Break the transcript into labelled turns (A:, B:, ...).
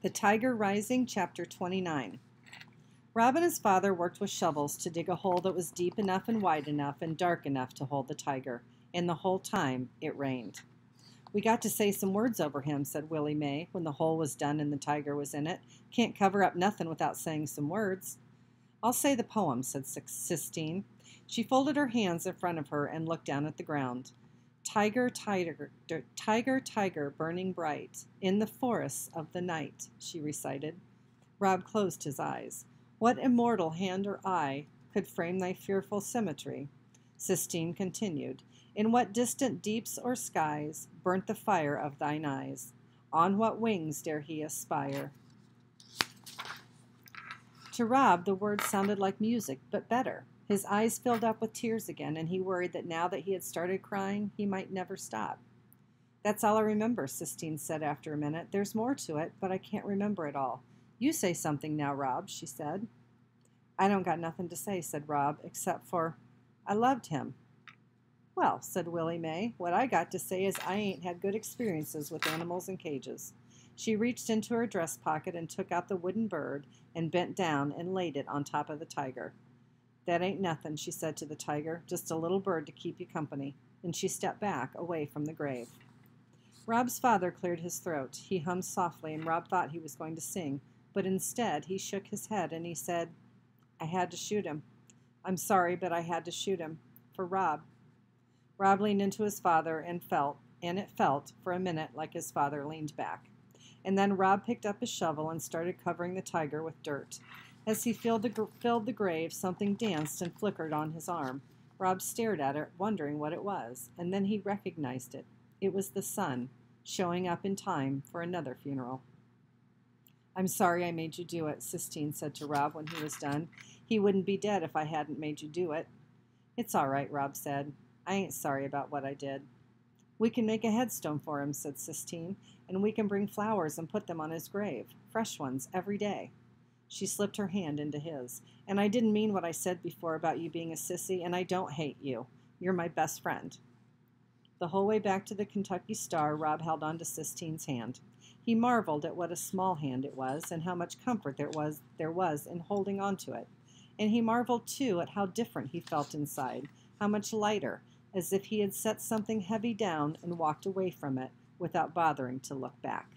A: The Tiger Rising, Chapter 29. Rob and his father worked with shovels to dig a hole that was deep enough and wide enough and dark enough to hold the tiger, and the whole time it rained. "We got to say some words over him," said Willie Mae, when the hole was done and the tiger was in it. "Can't cover up nothing without saying some words." "I'll say the poem," said Sistine. She folded her hands in front of her and looked down at the ground. "Tiger, tiger, tiger, tiger, burning bright, in the forests of the night," she recited. Rob closed his eyes. "What immortal hand or eye could frame thy fearful symmetry?" Sistine continued. "In what distant deeps or skies burnt the fire of thine eyes? On what wings dare he aspire?" To Rob, the words sounded like music, but better. His eyes filled up with tears again, and he worried that now that he had started crying, he might never stop. "That's all I remember," Sistine said after a minute. "There's more to it, but I can't remember it all. You say something now, Rob," she said. "I don't got nothing to say," said Rob, "except for I loved him." "Well," said Willie Mae, "what I got to say is I ain't had good experiences with animals in cages." She reached into her dress pocket and took out the wooden bird and bent down and laid it on top of the tiger. "That ain't nothing," she said to the tiger, "just a little bird to keep you company." And she stepped back, away from the grave. Rob's father cleared his throat. He hummed softly, and Rob thought he was going to sing, but instead he shook his head and he said, "I had to shoot him. I'm sorry, but I had to shoot him. For Rob." Rob leaned into his father and it felt, for a minute, like his father leaned back. And then Rob picked up his shovel and started covering the tiger with dirt. As he filled the grave, something danced and flickered on his arm. Rob stared at it, wondering what it was, and then he recognized it. It was the sun, showing up in time for another funeral. "I'm sorry I made you do it," Sistine said to Rob when he was done. "He wouldn't be dead if I hadn't made you do it." "It's all right," Rob said. "I ain't sorry about what I did." "We can make a headstone for him," said Sistine, "and we can bring flowers and put them on his grave, fresh ones, every day." She slipped her hand into his. "And I didn't mean what I said before about you being a sissy, and I don't hate you. You're my best friend." The whole way back to the Kentucky Star, Rob held on to Sistine's hand. He marveled at what a small hand it was, and how much comfort there was in holding on to it. And he marveled, too, at how different he felt inside, how much lighter, as if he had set something heavy down and walked away from it without bothering to look back.